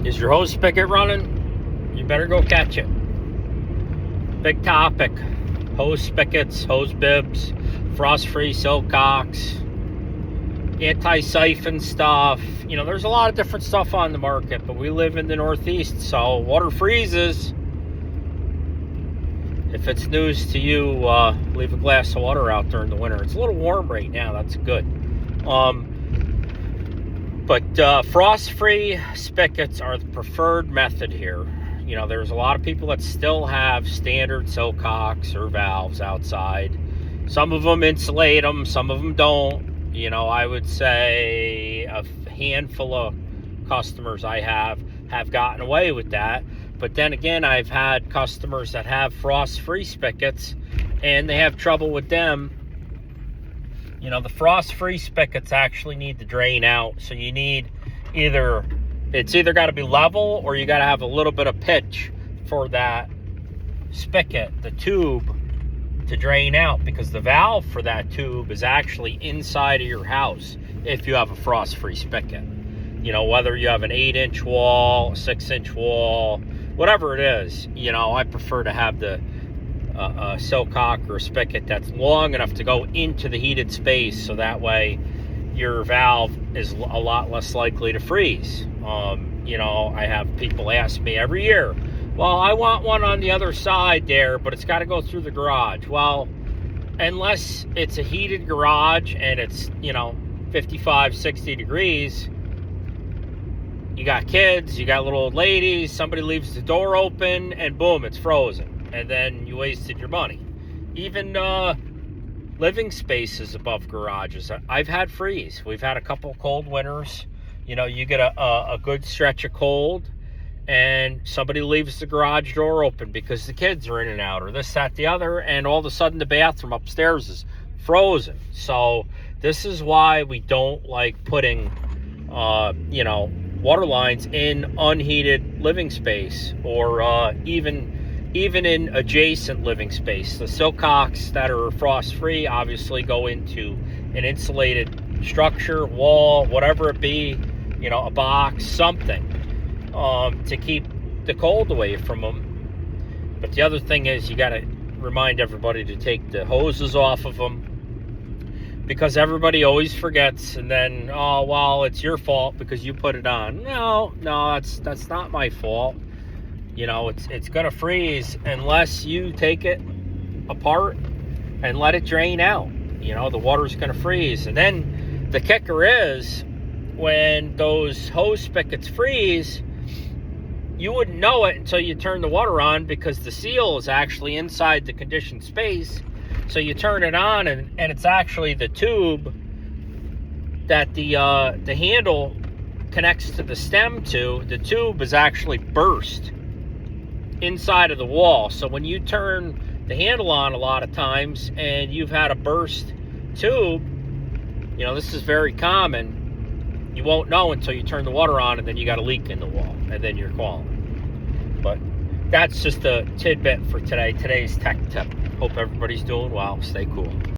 Is your hose spigot running? You better go catch it. Big topic. Hose spigots, hose bibs, frost-free silcocks, anti-siphon stuff. You know, there's a lot of different stuff on the market, but we live in the Northeast, so water freezes. If it's news to you, leave a glass of water out during the winter. It's a little warm right now. That's good. But frost-free spigots are the preferred method here. You know, there's a lot of people that still have standard silcocks or valves outside. Some of them insulate them, some of them don't. You know, I would say a handful of customers I have gotten away with that. But then again, I've had customers that have frost-free spigots, and they have trouble with them. You know, the frost-free spigots actually need to drain out. So you need it's either got to be level, or you got to have a little bit of pitch for that spigot, the tube, to drain out, because the valve for that tube is actually inside of your house if you have a frost-free spigot. You know, whether you have an 8-inch wall, a 6-inch wall, whatever it is, you know, I prefer to have the silcock or a spigot that's long enough to go into the heated space, so that way your valve is a lot less likely to freeze. You know, I have people ask me every year, well, I want one on the other side there, but it's got to go through the garage. Well, unless it's a heated garage and it's, you know, 55, 60 degrees, you got kids, you got little old ladies, somebody leaves the door open, and boom, it's frozen. And then you wasted your money. Even living spaces above garages, I've had freeze. We've had a couple cold winters. You know, you get a good stretch of cold, and somebody leaves the garage door open because the kids are in and out, or this, that, the other, and all of a sudden the bathroom upstairs is frozen. So this is why we don't like putting, you know, water lines in unheated living space, or even in adjacent living space. The silcocks that are frost-free obviously go into an insulated structure, wall, whatever it be, you know, a box, something, to keep the cold away from them. But the other thing is, you got to remind everybody to take the hoses off of them, because everybody always forgets, and then, oh, well, it's your fault because you put it on. No, that's not my fault. You know, it's going to freeze unless you take it apart and let it drain out. You know, the water's going to freeze. And then the kicker is, when those hose spigots freeze, you wouldn't know it until you turn the water on, because the seal is actually inside the conditioned space. So you turn it on, and it's actually the tube that the handle connects to the stem to. The tube is actually burst inside of the wall. So when you turn the handle on a lot of times and you've had a burst tube, you know, this is very common, you won't know until you turn the water on, and then you got a leak in the wall, and then you're calling. But that's just a tidbit for today. Today's tech tip. Hope everybody's doing well. Stay cool.